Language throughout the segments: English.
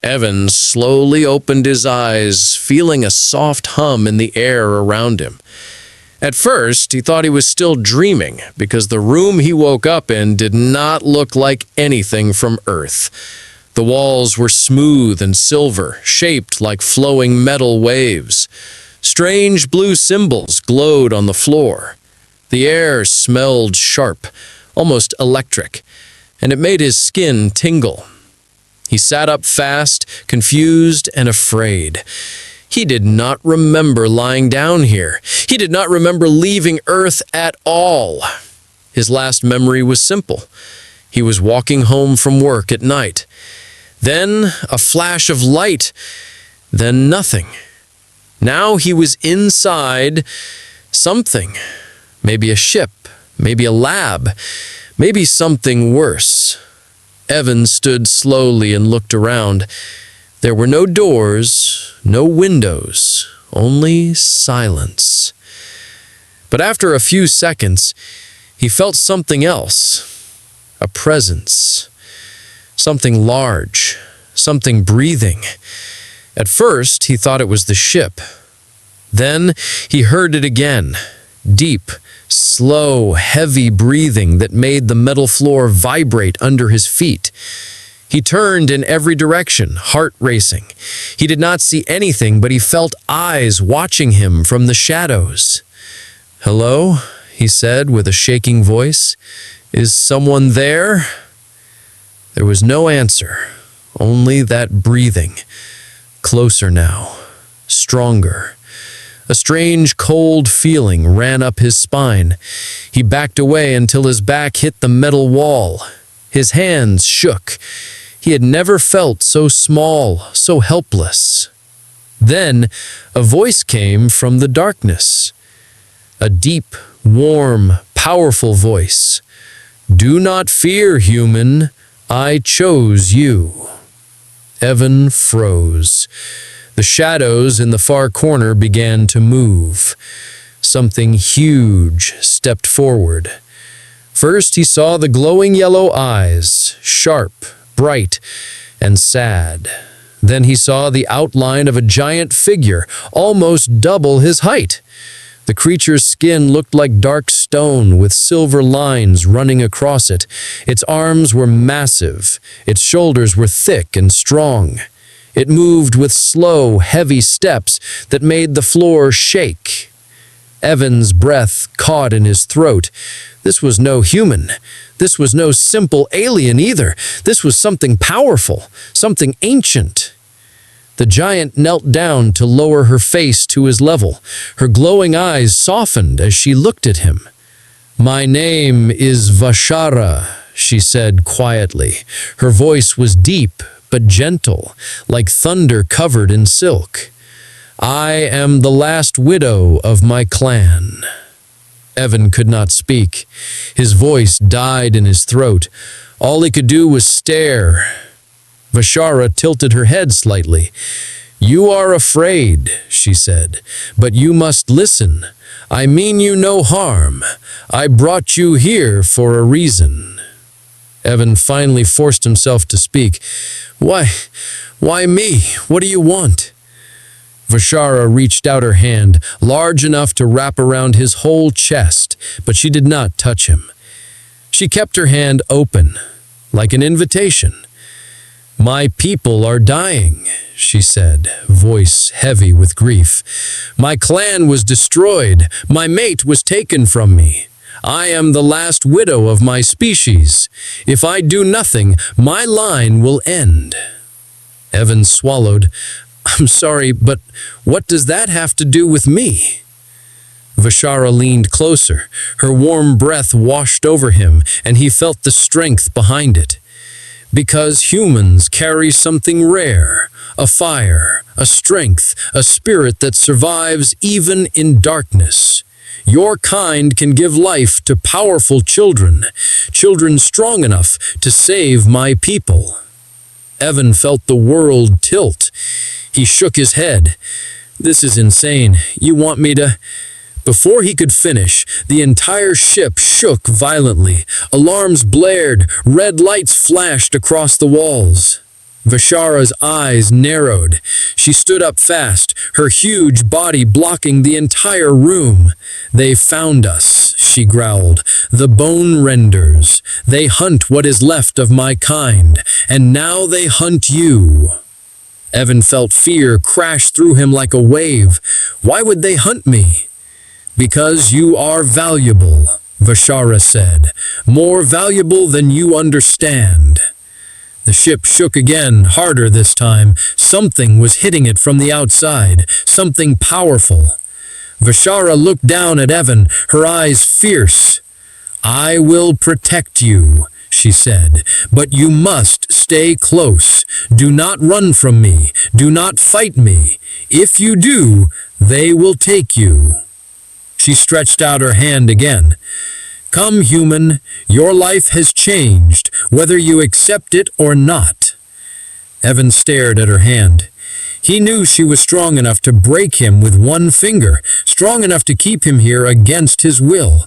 Evan slowly opened his eyes, feeling a soft hum in the air around him. At first, he thought he was still dreaming because the room he woke up in did not look like anything from Earth. The walls were smooth and silver, shaped like flowing metal waves. Strange blue symbols glowed on the floor. The air smelled sharp, almost electric, and it made his skin tingle. He sat up fast, confused and afraid. He did not remember lying down here. He did not remember leaving Earth at all. His last memory was simple. He was walking home from work at night. Then a flash of light, then nothing. Now he was inside something. Maybe a ship, maybe a lab, maybe something worse. Evan stood slowly and looked around. There were no doors, no windows, only silence. But after a few seconds, he felt something else. A presence. Something large, something breathing. At first, he thought it was the ship. Then he heard it again. Deep, slow, heavy breathing that made the metal floor vibrate under his feet. He turned in every direction, heart racing. He did not see anything, but he felt eyes watching him from the shadows. "Hello?" he said with a shaking voice. "Is someone there?" There was no answer, only that breathing. Closer now, stronger. A strange, cold feeling ran up his spine. He backed away until his back hit the metal wall. His hands shook. He had never felt so small, so helpless. Then a voice came from the darkness. A deep, warm, powerful voice. "Do not fear, human. I chose you." Evan froze. The shadows in the far corner began to move. Something huge stepped forward. First, he saw the glowing yellow eyes, sharp, bright, and sad. Then he saw the outline of a giant figure, almost double his height. The creature's skin looked like dark stone with silver lines running across it. Its arms were massive. Its shoulders were thick and strong. It moved with slow, heavy steps that made the floor shake. Evan's breath caught in his throat. This was no human. This was no simple alien either. This was something powerful, something ancient. The giant knelt down to lower her face to his level. Her glowing eyes softened as she looked at him. "My name is Vashara," she said quietly. Her voice was deep but gentle, like thunder covered in silk. "I am the last widow of my clan." Evan could not speak. His voice died in his throat. All he could do was stare. Vashara tilted her head slightly. "You are afraid," she said, "but you must listen. I mean you no harm. I brought you here for a reason." Evan finally forced himself to speak. Why me? What do you want?" Vashara reached out her hand, large enough to wrap around his whole chest, but she did not touch him. She kept her hand open, like an invitation. "My people are dying," she said, voice heavy with grief. "My clan was destroyed. My mate was taken from me. I am the last widow of my species. If I do nothing, my line will end." Evan swallowed. "I'm sorry, but what does that have to do with me?" Vashara leaned closer. Her warm breath washed over him, and he felt the strength behind it. "Because humans carry something rare, a fire, a strength, a spirit that survives even in darkness. Your kind can give life to powerful children, children strong enough to save my people." Evan felt the world tilt. He shook his head. "This is insane. You want me to—" Before he could finish, the entire ship shook violently. Alarms blared, red lights flashed across the walls. Vishara's eyes narrowed. She stood up fast, her huge body blocking the entire room. "They found us," she growled. "The bone renders. They hunt what is left of my kind, and now they hunt you." Evan felt fear crash through him like a wave. "Why would they hunt me?" "Because you are valuable," Vishara said. "More valuable than you understand." The ship shook again, harder this time. Something was hitting it from the outside, something powerful. Vishara looked down at Evan, her eyes fierce. "I will protect you," she said, "but you must stay close. Do not run from me. Do not fight me. If you do, they will take you." She stretched out her hand again. "Come, human, your life has changed, whether you accept it or not." Evan stared at her hand. He knew she was strong enough to break him with one finger, strong enough to keep him here against his will.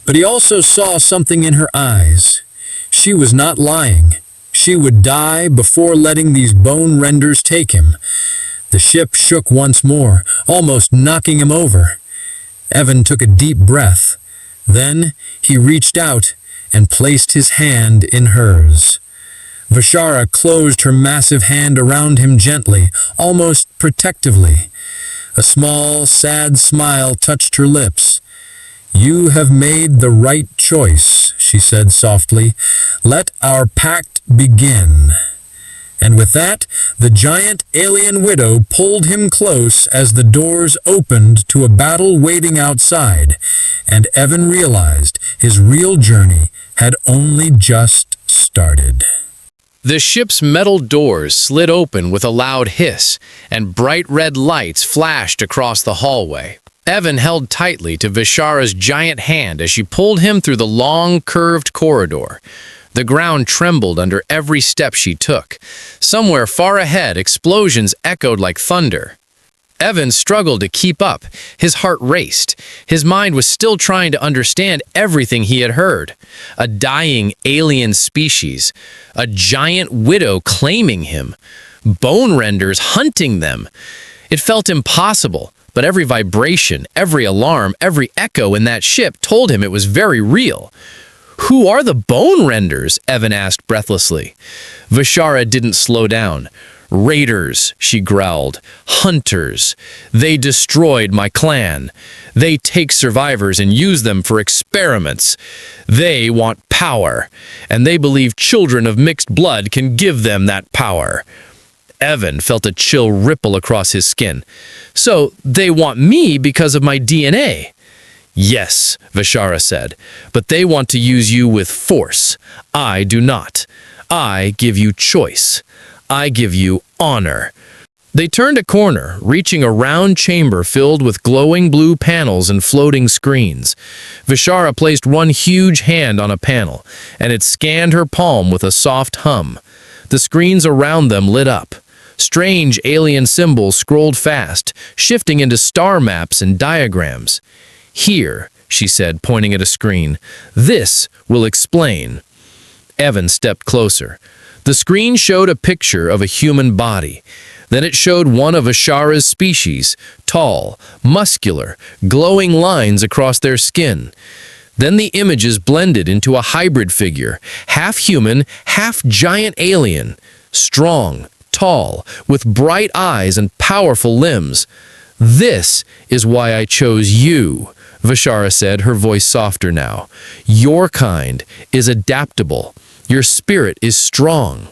But he also saw something in her eyes. She was not lying. She would die before letting these bone renders take him. The ship shook once more, almost knocking him over. Evan took a deep breath. Then he reached out and placed his hand in hers. Vishara closed her massive hand around him gently, almost protectively. A small, sad smile touched her lips. "You have made the right choice," she said softly. "Let our pact begin." And with that, the giant alien widow pulled him close as the doors opened to a battle waiting outside, and Evan realized his real journey had only just started. The ship's metal doors slid open with a loud hiss, and bright red lights flashed across the hallway. Evan held tightly to Vishara's giant hand as she pulled him through the long, curved corridor. The ground trembled under every step she took. Somewhere far ahead, explosions echoed like thunder. Evan struggled to keep up. His heart raced. His mind was still trying to understand everything he had heard. A dying alien species. A giant widow claiming him. Bone renders hunting them. It felt impossible, but every vibration, every alarm, every echo in that ship told him it was very real. "Who are the bone renders?" Evan asked breathlessly. Vishara didn't slow down. "Raiders," she growled. "Hunters. They destroyed my clan. They take survivors and use them for experiments. They want power, and they believe children of mixed blood can give them that power." Evan felt a chill ripple across his skin. "So they want me because of my DNA?" "Yes," Vishara said, "but they want to use you with force. I do not. I give you choice. I give you honor." They turned a corner, reaching a round chamber filled with glowing blue panels and floating screens. Vishara placed one huge hand on a panel, and it scanned her palm with a soft hum. The screens around them lit up. Strange alien symbols scrolled fast, shifting into star maps and diagrams. "Here," she said, pointing at a screen. "This will explain." Evan stepped closer. The screen showed a picture of a human body. Then it showed one of Vishara's species, tall, muscular, glowing lines across their skin. Then the images blended into a hybrid figure, half human, half giant alien, strong, tall, with bright eyes and powerful limbs. "This is why I chose you," Vishara said, her voice softer now. "Your kind is adaptable. Your spirit is strong.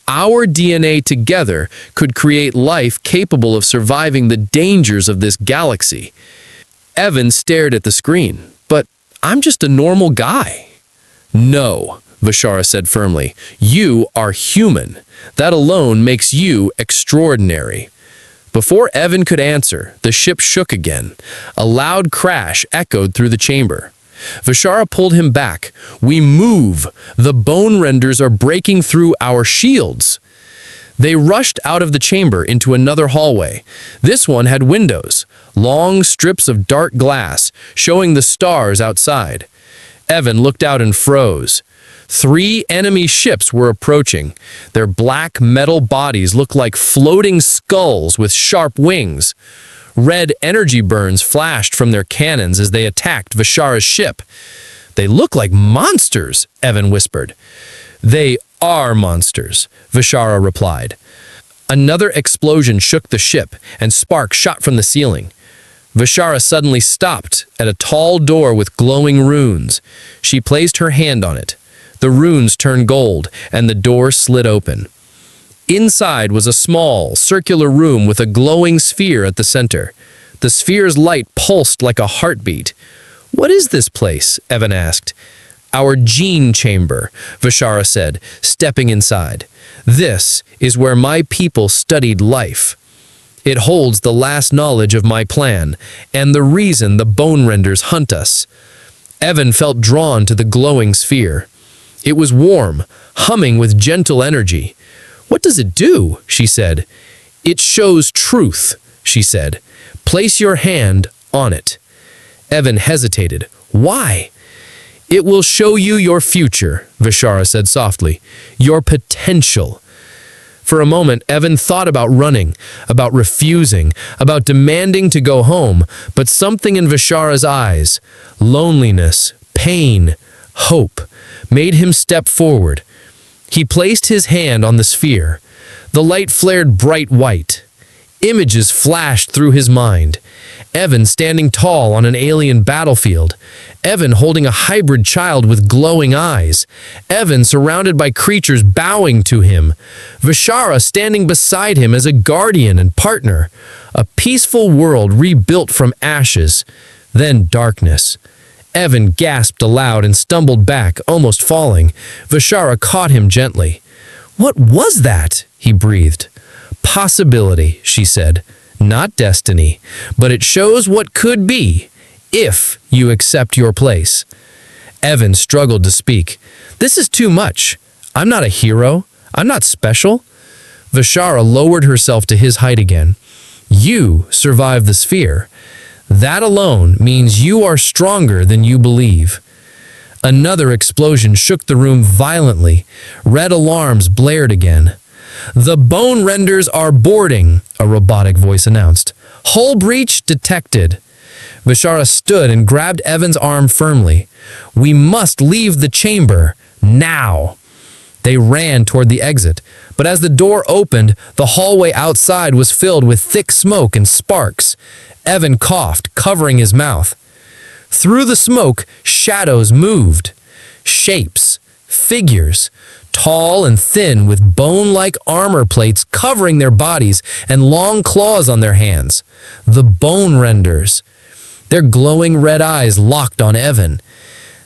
Our DNA together could create life capable of surviving the dangers of this galaxy." Evan stared at the screen. "But I'm just a normal guy." "No," Vishara said firmly. "You are human. That alone makes you extraordinary." Before Evan could answer, the ship shook again. A loud crash echoed through the chamber. Vishara pulled him back. "We move! The bone renders are breaking through our shields." They rushed out of the chamber into another hallway. This one had windows, long strips of dark glass, showing the stars outside. Evan looked out and froze. 3 enemy ships were approaching. Their black metal bodies looked like floating skulls with sharp wings. Red energy burns flashed from their cannons as they attacked Vishara's ship. "They look like monsters," Evan whispered. "They are monsters," Vishara replied. Another explosion shook the ship, and sparks shot from the ceiling. Vishara suddenly stopped at a tall door with glowing runes. She placed her hand on it. The runes turned gold, and the door slid open. Inside was a small, circular room with a glowing sphere at the center. The sphere's light pulsed like a heartbeat. "What is this place?" Evan asked. "Our gene chamber," Vishara said, stepping inside. "This is where my people studied life. It holds the last knowledge of my plan, and the reason the bone renders hunt us." Evan felt drawn to the glowing sphere. It was warm, humming with gentle energy. "What does it do?" she said. "It shows truth," she said. "Place your hand on it." Evan hesitated. "Why?" "It will show you your future," Vishara said softly. "Your potential." For a moment, Evan thought about running, about refusing, about demanding to go home, but something in Vishara's eyes, loneliness, pain, hope, made him step forward. He placed his hand on the sphere. The light flared bright white. Images flashed through his mind. Evan standing tall on an alien battlefield. Evan holding a hybrid child with glowing eyes. Evan surrounded by creatures bowing to him. Vishara standing beside him as a guardian and partner. A peaceful world rebuilt from ashes. Then darkness. Evan gasped aloud and stumbled back, almost falling. Vishara caught him gently. "What was that?" he breathed. "Possibility," she said. "Not destiny, but it shows what could be, if you accept your place." Evan struggled to speak. "This is too much. I'm not a hero. I'm not special." Vishara lowered herself to his height again. "You survived the sphere. That alone means you are stronger than you believe." Another explosion shook the room violently. Red alarms blared again. "The bone renders are boarding," a robotic voice announced. "Hull breach detected." Vishara stood and grabbed Evan's arm firmly. "We must leave the chamber, now." They ran toward the exit, but as the door opened, the hallway outside was filled with thick smoke and sparks. Evan coughed, covering his mouth. Through the smoke, shadows moved. Shapes, figures, tall and thin with bone-like armor plates covering their bodies and long claws on their hands. The bone renders. Their glowing red eyes locked on Evan.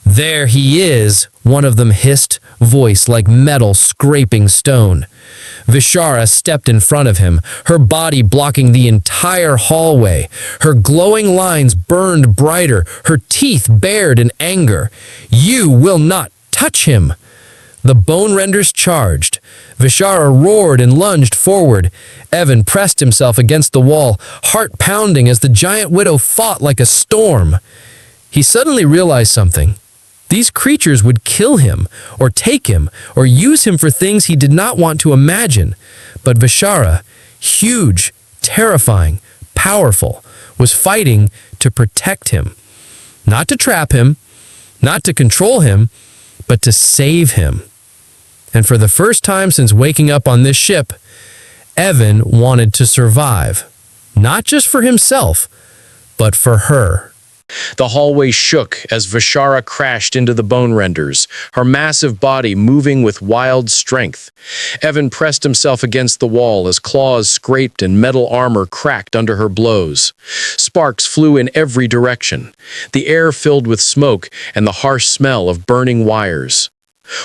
"There he is," one of them hissed, voice like metal scraping stone. Vishara stepped in front of him, her body blocking the entire hallway. Her glowing lines burned brighter, her teeth bared in anger. "You will not touch him!" The bone renders charged. Vishara roared and lunged forward. Evan pressed himself against the wall, heart pounding as the giant widow fought like a storm. He suddenly realized something. These creatures would kill him, or take him, or use him for things he did not want to imagine. But Vishara, huge, terrifying, powerful, was fighting to protect him. Not to trap him, not to control him, but to save him. And for the first time since waking up on this ship, Evan wanted to survive. Not just for himself, but for her. The hallway shook as Vishara crashed into the bone renders, her massive body moving with wild strength. Evan pressed himself against the wall as claws scraped and metal armor cracked under her blows. Sparks flew in every direction, the air filled with smoke and the harsh smell of burning wires.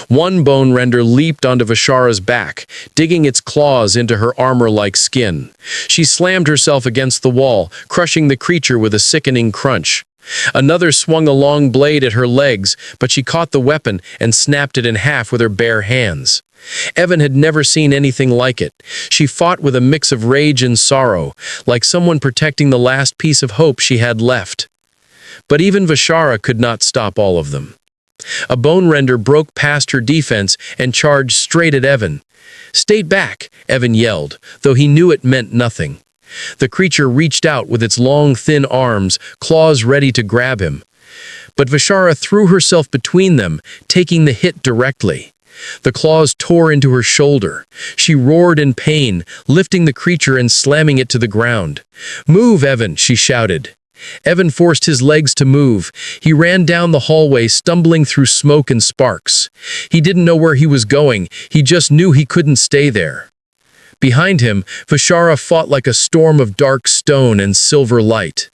One bone render leaped onto Vishara's back, digging its claws into her armor-like skin. She slammed herself against the wall, crushing the creature with a sickening crunch. Another swung a long blade at her legs, but she caught the weapon and snapped it in half with her bare hands. Evan had never seen anything like it. She fought with a mix of rage and sorrow, like someone protecting the last piece of hope she had left. But even Vishara could not stop all of them. A bone render broke past her defense and charged straight at Evan. "Stay back," Evan yelled, though he knew it meant nothing. The creature reached out with its long, thin arms, claws ready to grab him. But Vishara threw herself between them, taking the hit directly. The claws tore into her shoulder. She roared in pain, lifting the creature and slamming it to the ground. "Move, Evan," she shouted. Evan forced his legs to move. He ran down the hallway, stumbling through smoke and sparks. He didn't know where he was going. He just knew he couldn't stay there. Behind him, Vishara fought like a storm of dark stone and silver light.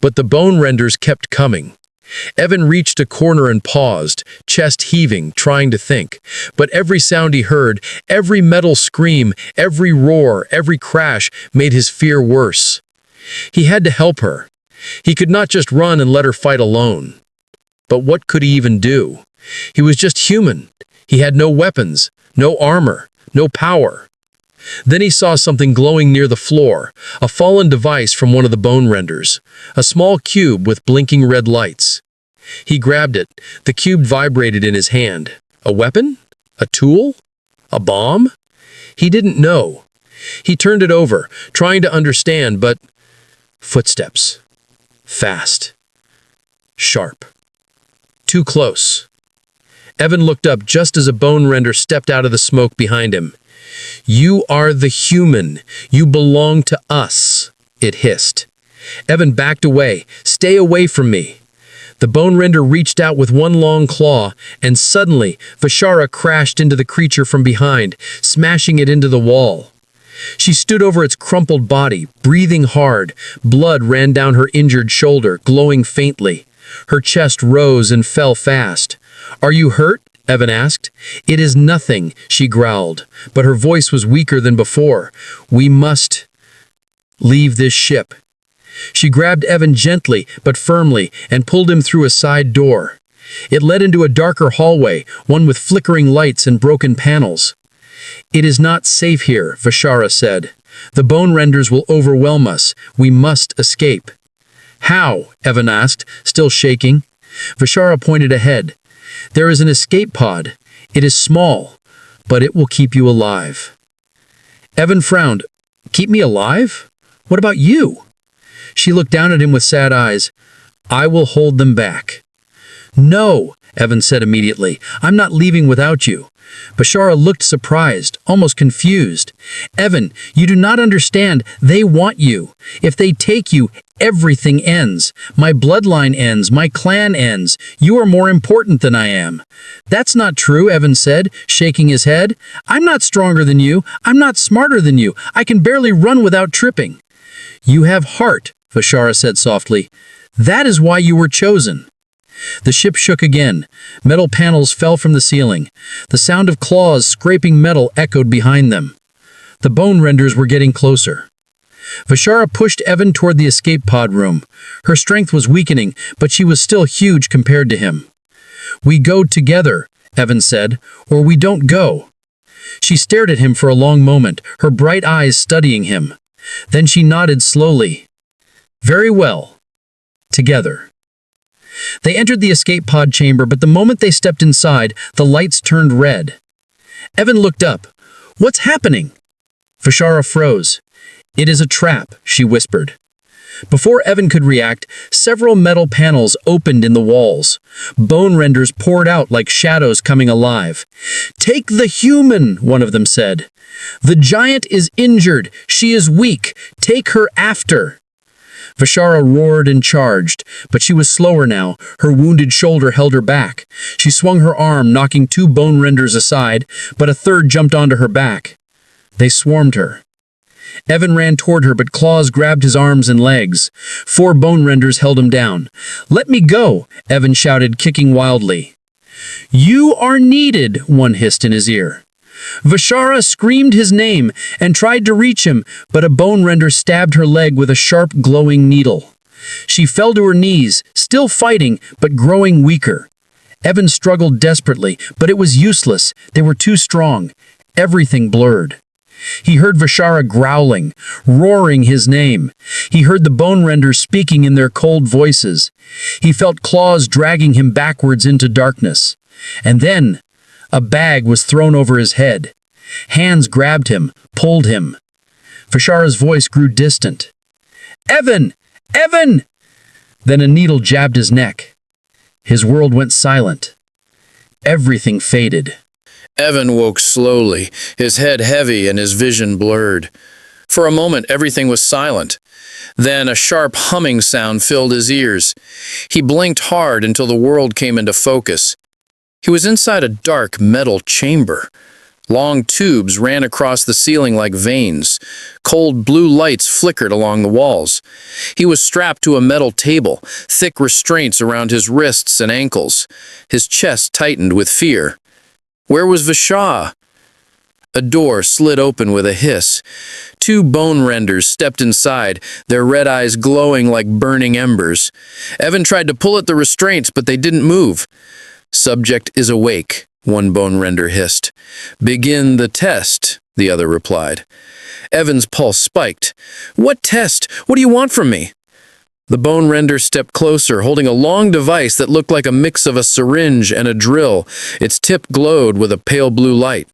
But the bone renders kept coming. Evan reached a corner and paused, chest heaving, trying to think. But every sound he heard, every metal scream, every roar, every crash made his fear worse. He had to help her. He could not just run and let her fight alone. But what could he even do? He was just human. He had no weapons, no armor, no power. Then he saw something glowing near the floor, a fallen device from one of the bone renders, a small cube with blinking red lights. He grabbed it. The cube vibrated in his hand. A weapon? A tool? A bomb? He didn't know. He turned it over, trying to understand, but footsteps. Fast. Sharp. Too close. Evan looked up just as a bone render stepped out of the smoke behind him. "You are the human. You belong to us," it hissed. Evan backed away. "Stay away from me." The bone render reached out with one long claw, and suddenly Vishara crashed into the creature from behind, smashing it into the wall. She stood over its crumpled body, breathing hard. Blood ran down her injured shoulder, glowing faintly. Her chest rose and fell fast. "Are you hurt?" Evan asked. "It is nothing," she growled, but her voice was weaker than before. "We must leave this ship." She grabbed Evan gently but firmly and pulled him through a side door. It led into a darker hallway, one with flickering lights and broken panels. "It is not safe here," Vishara said. "The bone renders will overwhelm us. We must escape." "How?" Evan asked, still shaking. Vishara pointed ahead. "There is an escape pod. It is small, but it will keep you alive." Evan frowned. "Keep me alive? What about you?" She looked down at him with sad eyes. "I will hold them back." "No," Evan said immediately. "I'm not leaving without you." Bashara looked surprised, almost confused. "Evan, you do not understand. They want you. If they take you, everything ends. My bloodline ends. My clan ends. You are more important than I am." "That's not true," Evan said, shaking his head. "I'm not stronger than you. I'm not smarter than you. I can barely run without tripping." "You have heart," Vishara said softly. "That is why you were chosen." The ship shook again. Metal panels fell from the ceiling. The sound of claws scraping metal echoed behind them. The bone renders were getting closer. Vishara pushed Evan toward the escape pod room. Her strength was weakening, but she was still huge compared to him. "We go together," Evan said, "or we don't go." She stared at him for a long moment, her bright eyes studying him. Then she nodded slowly. "Very well. Together." They entered the escape pod chamber, but the moment they stepped inside, the lights turned red. Evan looked up. "What's happening?" Vishara froze. "It is a trap," she whispered. Before Evan could react, several metal panels opened in the walls. Bone renders poured out like shadows coming alive. "Take the human," one of them said. "The giant is injured. She is weak. Take her after." Vishara roared and charged, but she was slower now. Her wounded shoulder held her back. She swung her arm, knocking two bone renders aside, but a third jumped onto her back. They swarmed her. Evan ran toward her, but claws grabbed his arms and legs. 4 bone renders held him down. "Let me go," Evan shouted, kicking wildly. "You are needed," one hissed in his ear. Vishara screamed his name and tried to reach him, but a bone render stabbed her leg with a sharp, glowing needle. She fell to her knees, still fighting, but growing weaker. Evan struggled desperately, but it was useless. They were too strong. Everything blurred. He heard Vishara growling, roaring his name. He heard the bone renders speaking in their cold voices. He felt claws dragging him backwards into darkness. And then, a bag was thrown over his head. Hands grabbed him, pulled him. Vishara's voice grew distant. "Evan! Evan!" Then a needle jabbed his neck. His world went silent. Everything faded. Evan woke slowly, his head heavy and his vision blurred. For a moment, everything was silent. Then a sharp humming sound filled his ears. He blinked hard until the world came into focus. He was inside a dark metal chamber. Long tubes ran across the ceiling like veins. Cold blue lights flickered along the walls. He was strapped to a metal table, thick restraints around his wrists and ankles. His chest tightened with fear. Where was Vishara? A door slid open with a hiss. Two bone renders stepped inside, their red eyes glowing like burning embers. Evan tried to pull at the restraints, but they didn't move. "Subject is awake," one bone render hissed. "Begin the test," the other replied. Evan's pulse spiked. "What test? What do you want from me?" The bone render stepped closer, holding a long device that looked like a mix of a syringe and a drill. Its tip glowed with a pale blue light.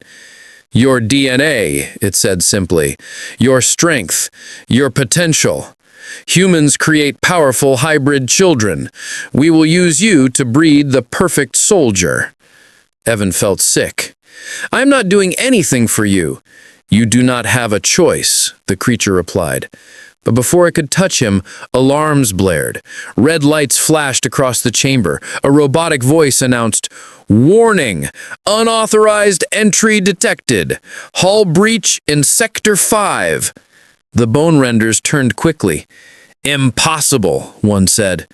"Your DNA," it said simply. "Your strength. Your potential. Humans create powerful hybrid children. We will use you to breed the perfect soldier." Evan felt sick. "I'm not doing anything for you." "You do not have a choice," the creature replied. But before it could touch him, alarms blared. Red lights flashed across the chamber. A robotic voice announced, "Warning! Unauthorized entry detected. Hull breach in Sector 5. The bone renders turned quickly. "Impossible," one said.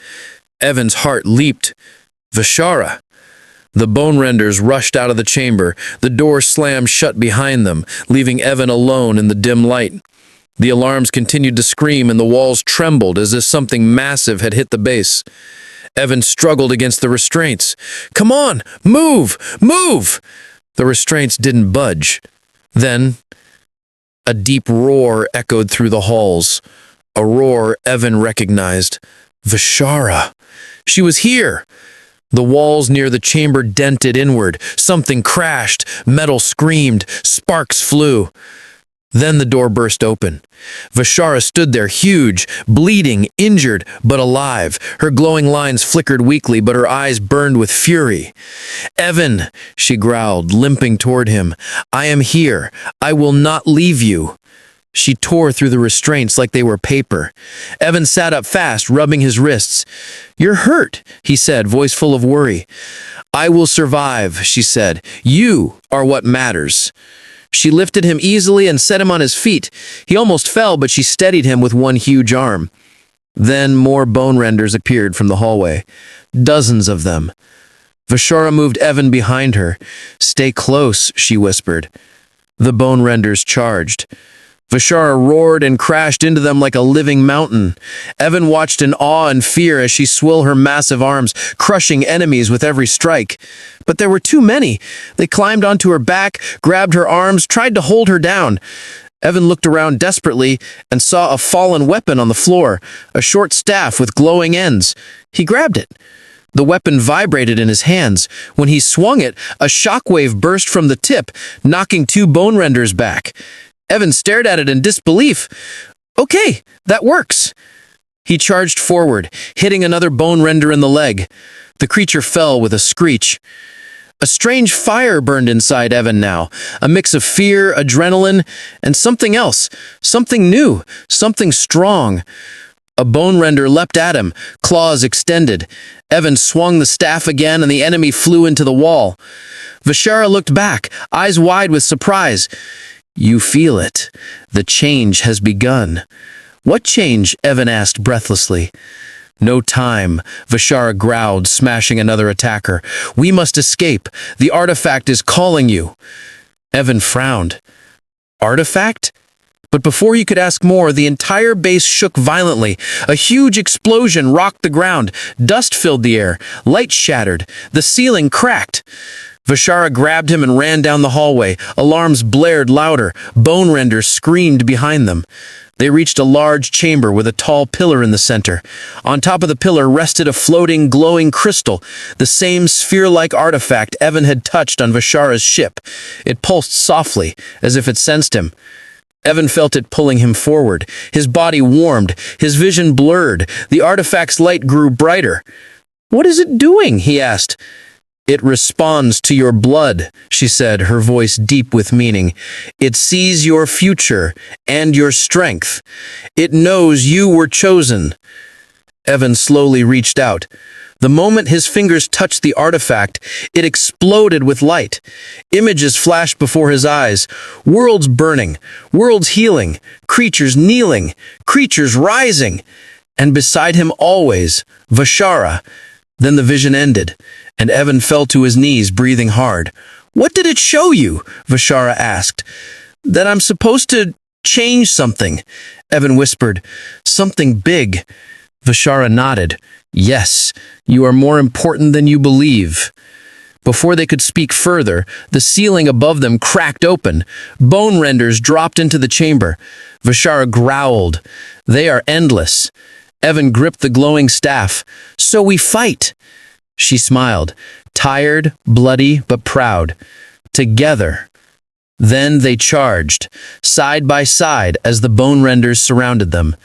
Evan's heart leaped. "Vishara." The bone renders rushed out of the chamber. The door slammed shut behind them, leaving Evan alone in the dim light. The alarms continued to scream and the walls trembled as if something massive had hit the base. Evan struggled against the restraints. "Come on! Move! Move!" The restraints didn't budge. Then, a deep roar echoed through the halls. A roar Evan recognized. Vishara. She was here. The walls near the chamber dented inward. Something crashed. Metal screamed. Sparks flew. Then the door burst open. Vishara stood there, huge, bleeding, injured, but alive. Her glowing lines flickered weakly, but her eyes burned with fury. "Evan," she growled, limping toward him. "I am here. I will not leave you." She tore through the restraints like they were paper. Evan sat up fast, rubbing his wrists. "You're hurt," he said, voice full of worry. "I will survive," she said. "You are what matters." She lifted him easily and set him on his feet. He almost fell, but she steadied him with one huge arm. Then more bone renders appeared from the hallway. Dozens of them. Vishara moved Evan behind her. "Stay close," she whispered. The bone renders charged. Vishara roared and crashed into them like a living mountain. Evan watched in awe and fear as she swung her massive arms, crushing enemies with every strike. But there were too many. They climbed onto her back, grabbed her arms, tried to hold her down. Evan looked around desperately and saw a fallen weapon on the floor, a short staff with glowing ends. He grabbed it. The weapon vibrated in his hands. When he swung it, a shockwave burst from the tip, knocking two bone renders back. Evan stared at it in disbelief. "Okay, that works." He charged forward, hitting another bone render in the leg. The creature fell with a screech. A strange fire burned inside Evan now, a mix of fear, adrenaline, and something else, something new, something strong. A bone render leapt at him, claws extended. Evan swung the staff again and the enemy flew into the wall. Vishara looked back, eyes wide with surprise. "You feel it. The change has begun." "What change?" Evan asked breathlessly. "No time," Vishara growled, smashing another attacker. "We must escape. The artifact is calling you." Evan frowned. "Artifact?" But before he could ask more, the entire base shook violently. A huge explosion rocked the ground. Dust filled the air. Lights shattered. The ceiling cracked. Vishara grabbed him and ran down the hallway. Alarms blared louder. Bone renders screamed behind them. They reached a large chamber with a tall pillar in the center. On top of the pillar rested a floating, glowing crystal, the same sphere-like artifact Evan had touched on Vishara's ship. It pulsed softly, as if it sensed him. Evan felt it pulling him forward. His body warmed, his vision blurred. The artifact's light grew brighter. "What is it doing?" he asked. "It responds to your blood," she said, her voice deep with meaning. "It sees your future and your strength. It knows you were chosen." Evan slowly reached out. The moment his fingers touched the artifact, it exploded with light. Images flashed before his eyes. Worlds burning, worlds healing, creatures kneeling, creatures rising. And beside him always, Vishara. Then the vision ended, and Evan fell to his knees, breathing hard. "What did it show you?" Vishara asked. "That I'm supposed to change something," Evan whispered. "Something big." Vishara nodded. "Yes, you are more important than you believe." Before they could speak further, the ceiling above them cracked open. Bone renders dropped into the chamber. Vishara growled. "They are endless." Evan gripped the glowing staff. "So we fight." She smiled, tired, bloody, but proud. Together. Then they charged, side by side as the bone renders surrounded them.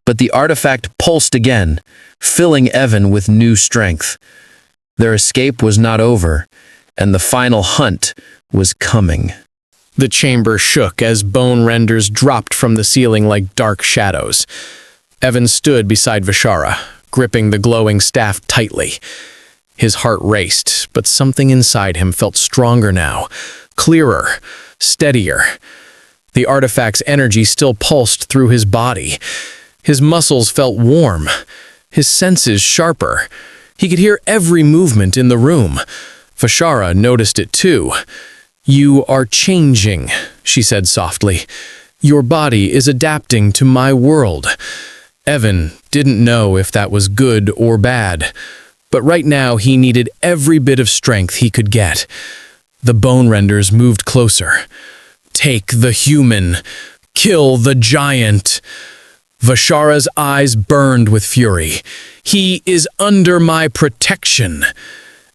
But the artifact pulsed again, filling Evan with new strength. Their escape was not over, and the final hunt was coming. The chamber shook as bone renders dropped from the ceiling like dark shadows. Evan stood beside Vishara, gripping the glowing staff tightly. His heart raced, but something inside him felt stronger now, clearer, steadier. The artifact's energy still pulsed through his body. His muscles felt warm, his senses sharper. He could hear every movement in the room. Vishara noticed it too. "You are changing," she said softly. "Your body is adapting to my world." Evan didn't know if that was good or bad, but right now he needed every bit of strength he could get. The bone renders moved closer. "Take the human. Kill the giant." Vishara's eyes burned with fury. "He is under my protection."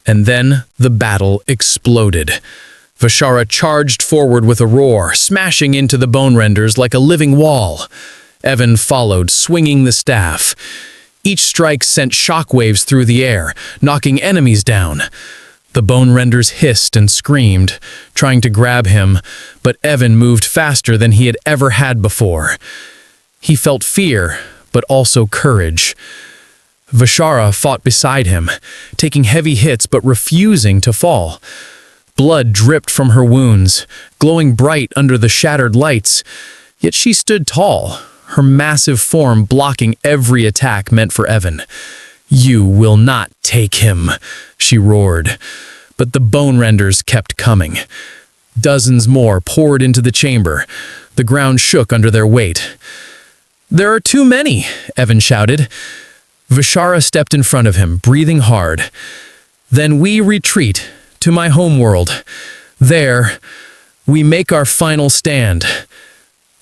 And then the battle exploded. Vishara charged forward with a roar, smashing into the bone renders like a living wall. Evan followed, swinging the staff. Each strike sent shockwaves through the air, knocking enemies down. The bone renders hissed and screamed, trying to grab him, but Evan moved faster than he had ever had before. He felt fear, but also courage. Vishara fought beside him, taking heavy hits but refusing to fall. Blood dripped from her wounds, glowing bright under the shattered lights, yet she stood tall, her massive form blocking every attack meant for Evan. "You will not take him," she roared. But the bone renders kept coming. Dozens more poured into the chamber. The ground shook under their weight. "There are too many," Evan shouted. Vishara stepped in front of him, breathing hard. "Then we retreat to my homeworld. There, we make our final stand."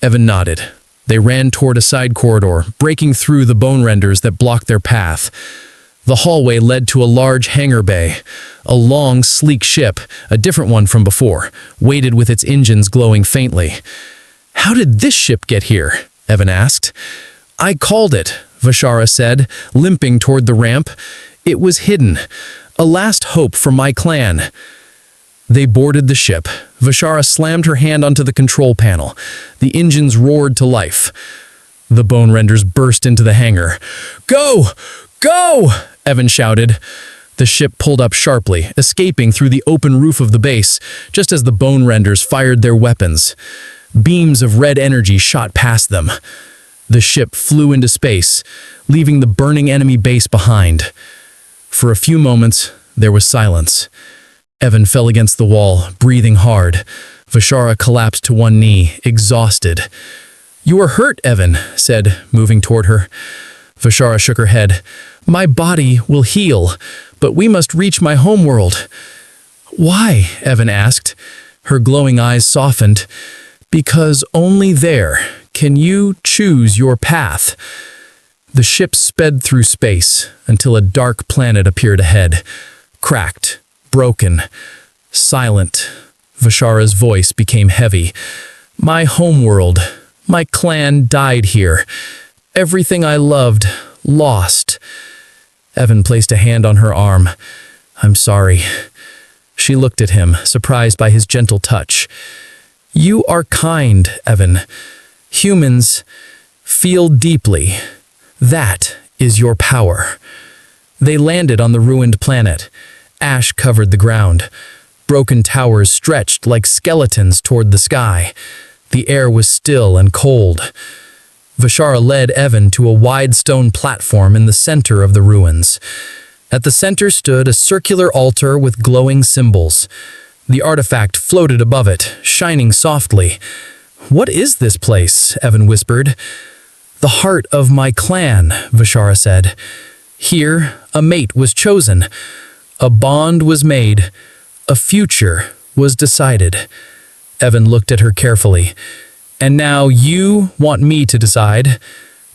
Evan nodded. They ran toward a side corridor, breaking through the bone renders that blocked their path. The hallway led to a large hangar bay. A long, sleek ship, a different one from before, waited with its engines glowing faintly. "How did this ship get here?" Evan asked. "I called it," Vishara said, limping toward the ramp. "It was hidden. A last hope for my clan." They boarded the ship. Vishara slammed her hand onto the control panel. The engines roared to life. The bone renders burst into the hangar. "Go! Go!" Evan shouted. The ship pulled up sharply, escaping through the open roof of the base, just as the bone renders fired their weapons. Beams of red energy shot past them. The ship flew into space, leaving the burning enemy base behind. For a few moments, there was silence. Evan fell against the wall, breathing hard. Vishara collapsed to one knee, exhausted. "You are hurt," Evan said, moving toward her. Vishara shook her head. "My body will heal, but we must reach my homeworld." Why? Evan asked. Her glowing eyes softened. Because only there can you choose your path. The ship sped through space until a dark planet appeared ahead. Cracked, broken, silent. Vishara's voice became heavy. My homeworld, my clan died here. Everything I loved, lost. Evan placed a hand on her arm. I'm sorry. She looked at him, surprised by his gentle touch. You are kind, Evan. Humans feel deeply. That is your power. They landed on the ruined planet. Ash covered the ground. Broken towers stretched like skeletons toward the sky. The air was still and cold. Vishara led Evan to a wide stone platform in the center of the ruins. At the center stood a circular altar with glowing symbols. The artifact floated above it, shining softly. What is this place? Evan whispered. The heart of my clan, Vishara said. Here, a mate was chosen. A bond was made. A future was decided. Evan looked at her carefully. And now you want me to decide?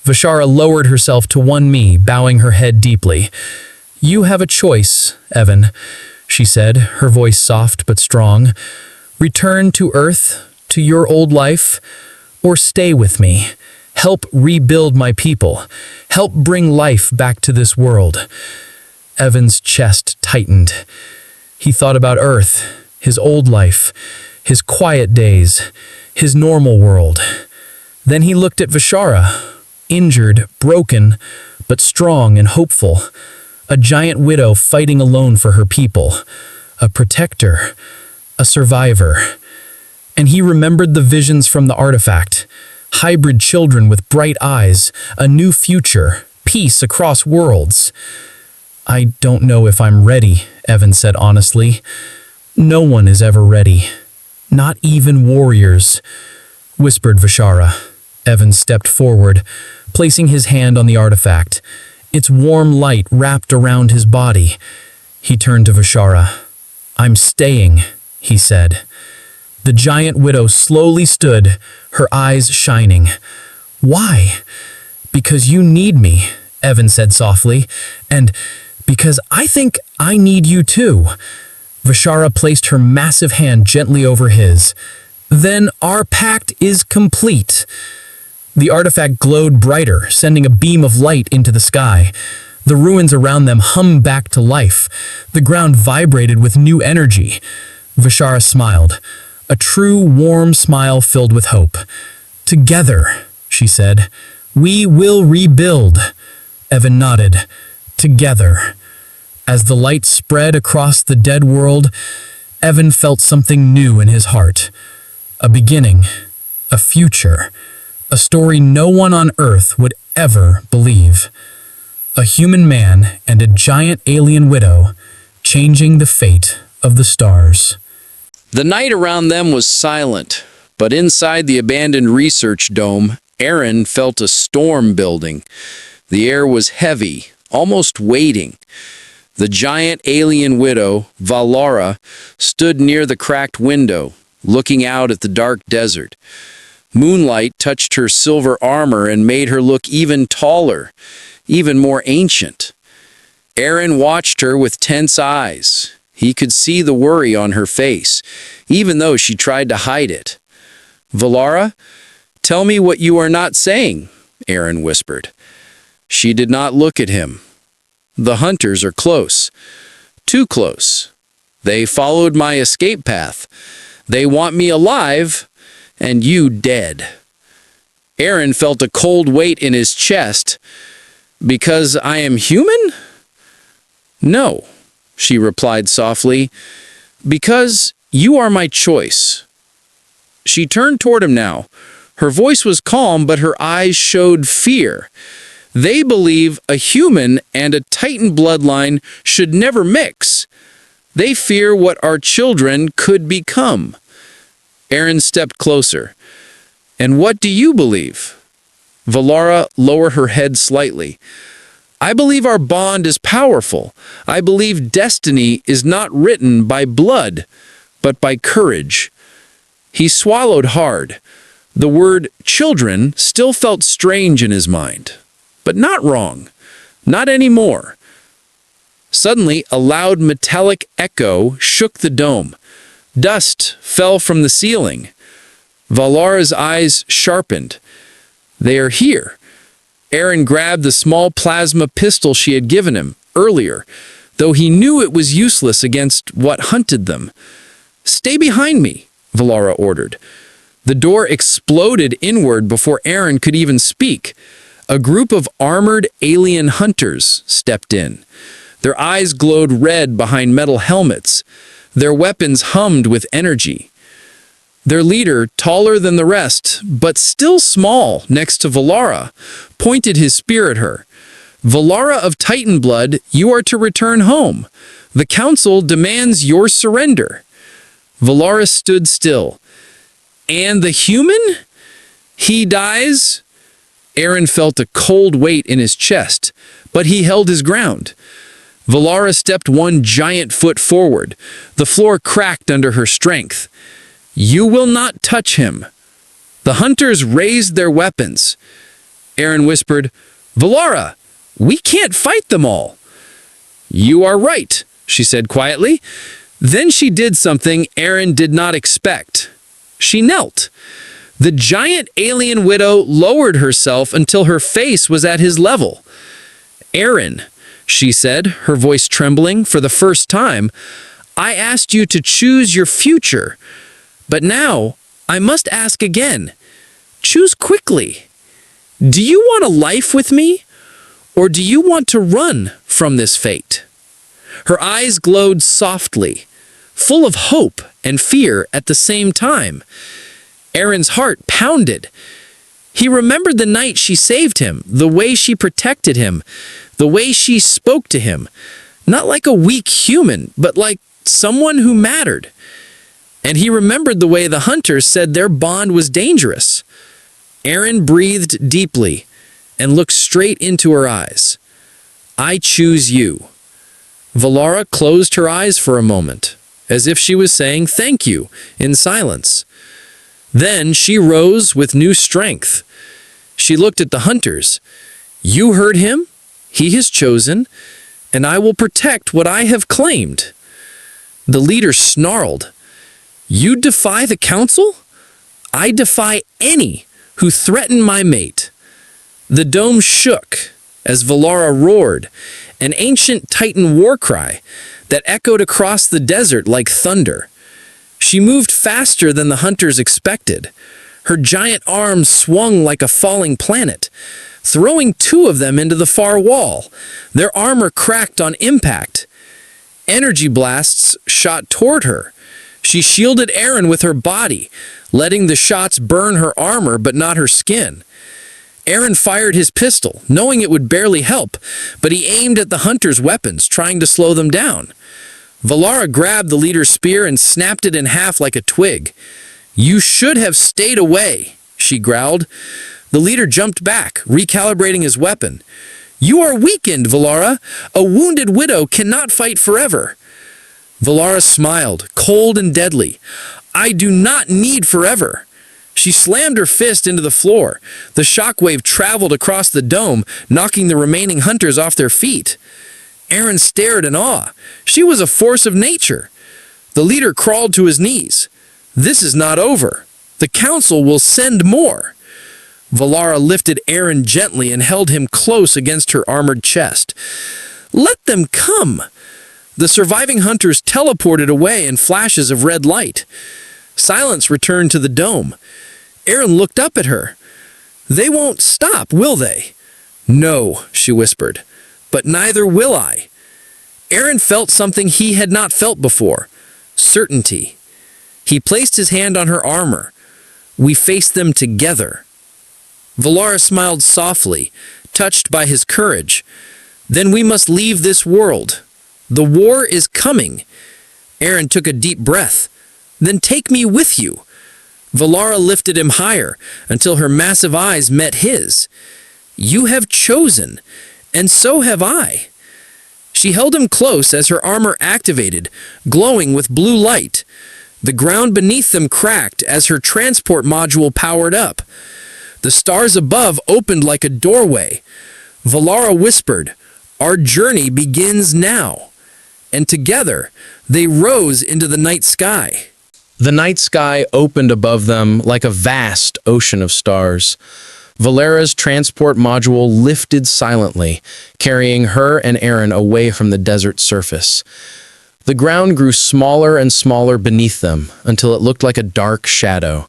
Vishara lowered herself to one knee, bowing her head deeply. You have a choice, Evan, she said, her voice soft but strong. Return to Earth, to your old life, or stay with me. Help rebuild my people. Help bring life back to this world. Evan's chest tightened. He thought about Earth, his old life, his quiet days, his normal world. Then he looked at Vishara, injured, broken, but strong and hopeful. A giant widow fighting alone for her people. A protector, a survivor. And he remembered the visions from the artifact. Hybrid children with bright eyes, a new future, peace across worlds. I don't know if I'm ready, Evan said honestly. No one is ever ready. Not even warriors, whispered Vishara. Evan stepped forward, placing his hand on the artifact. Its warm light wrapped around his body. He turned to Vishara. I'm staying, he said. The giant widow slowly stood, her eyes shining. Why? Because you need me, Evan said softly, and because I think I need you too. Vishara placed her massive hand gently over his. Then our pact is complete. The artifact glowed brighter, sending a beam of light into the sky. The ruins around them hummed back to life. The ground vibrated with new energy. Vishara smiled. A true, warm smile filled with hope. Together, she said, we will rebuild. Evan nodded. Together. As the light spread across the dead world, Evan felt something new in his heart. A beginning. A future. A story no one on Earth would ever believe. A human man and a giant alien widow changing the fate of the stars. The night around them was silent, but inside the abandoned research dome, Aaron felt a storm building. The air was heavy, almost weighting. The giant alien widow, Valara, stood near the cracked window, looking out at the dark desert. Moonlight touched her silver armor and made her look even taller, even more ancient. Aaron watched her with tense eyes. He could see the worry on her face, even though she tried to hide it. Valara, tell me what you are not saying, Aaron whispered. She did not look at him. The hunters are close. Too close. They followed my escape path. They want me alive, and you dead. Aaron felt a cold weight in his chest. Because I am human? No, she replied softly. Because you are my choice. She turned toward him now. Her voice was calm, but her eyes showed fear. They believe a human and a Titan bloodline should never mix. They fear what our children could become. Aaron stepped closer. And what do you believe? Valara lowered her head slightly. I believe our bond is powerful. I believe destiny is not written by blood, but by courage." He swallowed hard. The word children still felt strange in his mind, but not wrong. Not anymore. Suddenly, a loud metallic echo shook the dome. Dust fell from the ceiling. Valara's eyes sharpened. "They are here." Aaron grabbed the small plasma pistol she had given him earlier, though he knew it was useless against what hunted them. "Stay behind me," Valara ordered. The door exploded inward before Aaron could even speak. A group of armored alien hunters stepped in. Their eyes glowed red behind metal helmets. Their weapons hummed with energy. Their leader, taller than the rest, but still small next to Valara, pointed his spear at her. "Valara of Titan blood, you are to return home. The council demands your surrender." Valara stood still. "And the human? He dies?" Aaron felt a cold weight in his chest, but he held his ground. Valara stepped one giant foot forward. The floor cracked under her strength. "You will not touch him." The hunters raised their weapons. Aaron whispered, "Valara, we can't fight them all." "You are right," she said quietly. Then she did something Aaron did not expect. She knelt. The giant alien widow lowered herself until her face was at his level. "Aaron," she said, her voice trembling for the first time, "I asked you to choose your future. But now, I must ask again. Choose quickly. Do you want a life with me? Or do you want to run from this fate?" Her eyes glowed softly, full of hope and fear at the same time. Aaron's heart pounded. He remembered the night she saved him, the way she protected him, the way she spoke to him, not like a weak human, but like someone who mattered. And he remembered the way the hunters said their bond was dangerous. Aaron breathed deeply and looked straight into her eyes. "I choose you." Valara closed her eyes for a moment, as if she was saying thank you in silence. Then she rose with new strength. She looked at the hunters. "You heard him? He has chosen, and I will protect what I have claimed." The leader snarled. "You defy the council? I defy any who threaten my mate." The dome shook as Valara roared, an ancient Titan war cry that echoed across the desert like thunder. She moved faster than the hunters expected. Her giant arms swung like a falling planet, throwing two of them into the far wall. Their armor cracked on impact. Energy blasts shot toward her. She shielded Aaron with her body, letting the shots burn her armor but not her skin. Aaron fired his pistol, knowing it would barely help, but he aimed at the hunters' weapons, trying to slow them down. Valara grabbed the leader's spear and snapped it in half like a twig. "You should have stayed away," she growled. The leader jumped back, recalibrating his weapon. "You are weakened, Valara. A wounded widow cannot fight forever." Valara smiled, cold and deadly. "I do not need forever." She slammed her fist into the floor. The shockwave traveled across the dome, knocking the remaining hunters off their feet. Aaron stared in awe. She was a force of nature. The leader crawled to his knees. "This is not over. The council will send more." Valara lifted Aaron gently and held him close against her armored chest. "Let them come." The surviving hunters teleported away in flashes of red light. Silence returned to the dome. Aaron looked up at her. "They won't stop, will they?" "No," she whispered, "but neither will I." Aaron felt something he had not felt before. Certainty. He placed his hand on her armor. "We face them together." Valara smiled softly, touched by his courage. "Then we must leave this world. The war is coming." Aaron took a deep breath. "Then take me with you." Valara lifted him higher until her massive eyes met his. "You have chosen, And so have I. She held him close as her armor activated, glowing with blue light. The ground beneath them cracked as her transport module powered up. The stars above opened like a doorway. Valara whispered, "Our journey begins now." And together, they rose into the night sky. The night sky opened above them like a vast ocean of stars. Valera's transport module lifted silently, carrying her and Aaron away from the desert surface. The ground grew smaller and smaller beneath them until it looked like a dark shadow.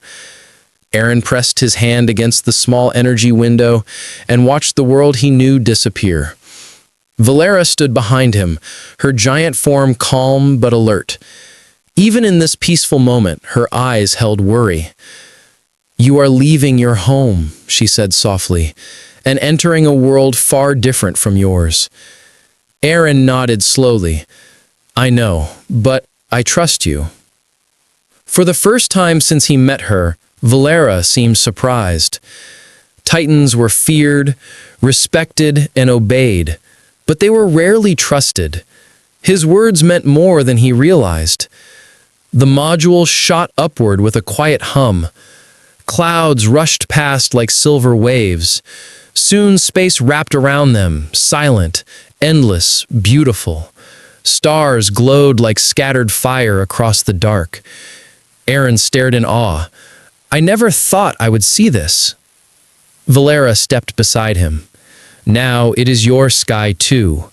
Aaron pressed his hand against the small energy window and watched the world he knew disappear. Valera stood behind him, her giant form calm but alert. Even in this peaceful moment, her eyes held worry. "You are leaving your home," she said softly, "and entering a world far different from yours." Aaron nodded slowly. "I know, but I trust you." For the first time since he met her, Valera seemed surprised. Titans were feared, respected, and obeyed, but they were rarely trusted. His words meant more than he realized. The module shot upward with a quiet hum. Clouds rushed past like silver waves. Soon space wrapped around them, silent, endless, beautiful. Stars glowed like scattered fire across the dark. Aaron stared in awe. "I never thought I would see this." Valera stepped beside him. "Now it is your sky too."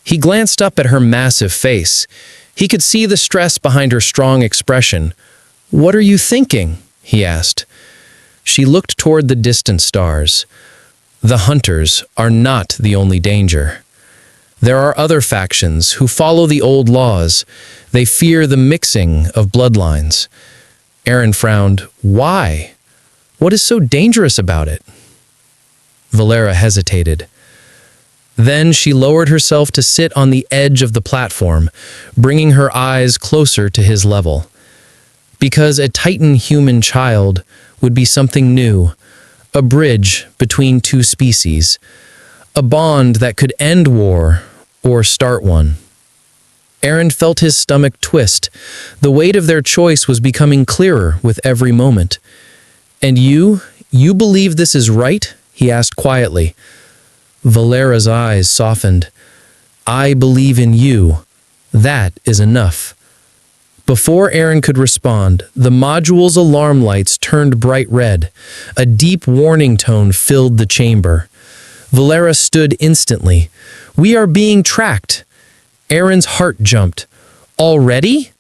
He glanced up at her massive face. He could see the stress behind her strong expression. "What are you thinking?" he asked. She looked toward the distant stars. The hunters are not the only danger. There are other factions who follow the old laws. They fear the mixing of bloodlines. Aaron frowned. "Why? What is so dangerous about it?" Valera hesitated. Then she lowered herself to sit on the edge of the platform, bringing her eyes closer to his level. Because a Titan human child would be something new, a bridge between two species, a bond that could end war or start one. Aaron felt his stomach twist. The weight of their choice was becoming clearer with every moment. "And you believe this is right?" he asked quietly. Valera's eyes softened. "I believe in you. That is enough." Before Aaron could respond, the module's alarm lights turned bright red. A deep warning tone filled the chamber. Valera stood instantly. "We are being tracked." Aaron's heart jumped. "Already?"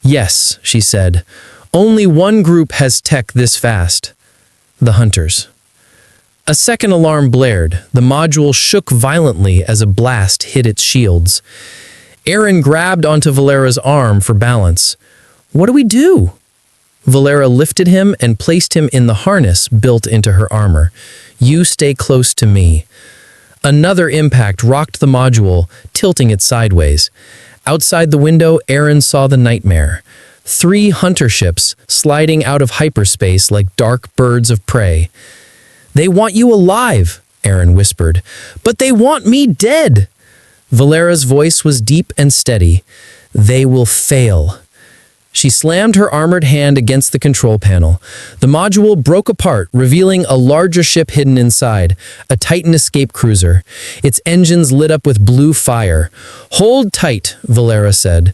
"Yes," she said. "Only one group has tech this fast. The hunters." A second alarm blared. The module shook violently as a blast hit its shields. Aaron grabbed onto Valera's arm for balance. "What do we do?" Valera lifted him and placed him in the harness built into her armor. "You stay close to me." Another impact rocked the module, tilting it sideways. Outside the window, Aaron saw the nightmare. 3 hunter ships sliding out of hyperspace like dark birds of prey. "They want you alive," Aaron whispered. "But they want me dead." Valera's voice was deep and steady. "They will fail." She slammed her armored hand against the control panel. The module broke apart, revealing a larger ship hidden inside, a Titan escape cruiser. Its engines lit up with blue fire. "Hold tight," Valera said.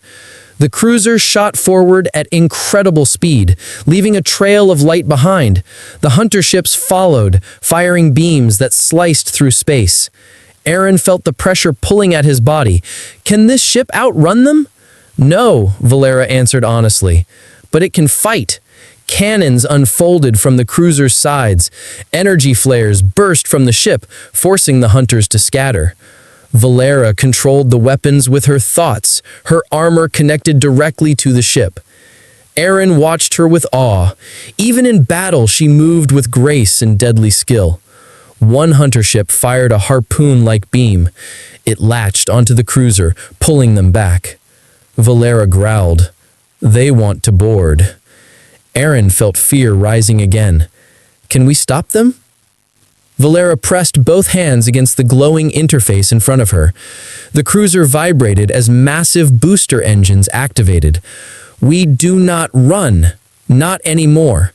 The cruiser shot forward at incredible speed, leaving a trail of light behind. The hunter ships followed, firing beams that sliced through space. Aaron felt the pressure pulling at his body. "Can this ship outrun them?" "No," Valera answered honestly, "but it can fight." Cannons unfolded from the cruiser's sides. Energy flares burst from the ship, forcing the hunters to scatter. Valera controlled the weapons with her thoughts, her armor connected directly to the ship. Aaron watched her with awe. Even in battle, she moved with grace and deadly skill. One hunter ship fired a harpoon-like beam. It latched onto the cruiser, pulling them back. Valera growled. "They want to board." Aaron felt fear rising again. "Can we stop them?" Valera pressed both hands against the glowing interface in front of her. The cruiser vibrated as massive booster engines activated. "We do not run. Not anymore."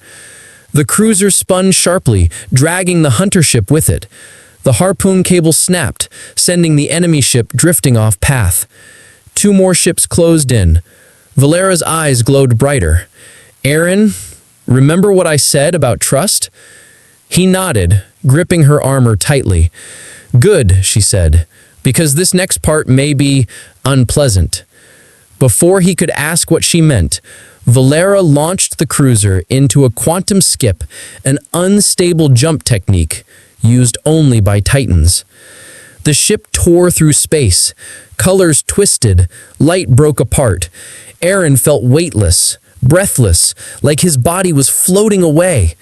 The cruiser spun sharply, dragging the hunter ship with it. The harpoon cable snapped, sending the enemy ship drifting off path. 2 more ships closed in. Valera's eyes glowed brighter. "Aaron, remember what I said about trust?" He nodded, gripping her armor tightly. "Good," she said, "because this next part may be unpleasant." Before he could ask what she meant, Valera launched the cruiser into a quantum skip, an unstable jump technique used only by Titans. The ship tore through space. Colors twisted, light broke apart. Aaron felt weightless, breathless, like his body was floating away.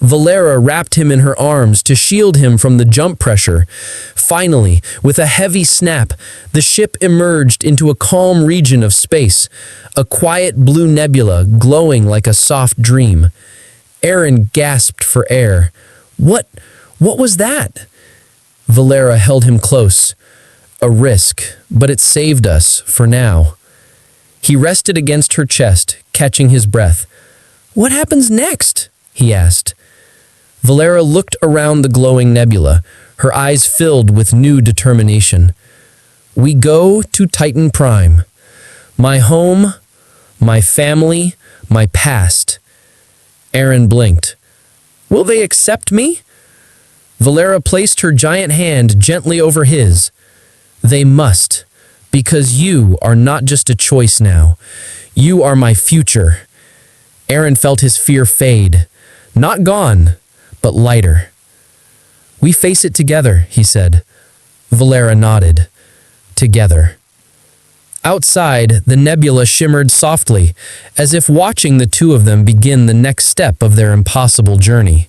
Valera wrapped him in her arms to shield him from the jump pressure. Finally, with a heavy snap, the ship emerged into a calm region of space, a quiet blue nebula glowing like a soft dream. Aaron gasped for air. What was that?" Valera held him close. "A risk, but it saved us, for now." He rested against her chest, catching his breath. "What happens next?" he asked. Valera looked around the glowing nebula, her eyes filled with new determination. "We go to Titan Prime. My home, my family, my past." Aaron blinked. "Will they accept me?" Valera placed her giant hand gently over his. "They must, because you are not just a choice now. You are my future." Aaron felt his fear fade. Not gone, but lighter. "We face it together," he said. Valera nodded. "Together." Outside, the nebula shimmered softly, as if watching the two of them begin the next step of their impossible journey.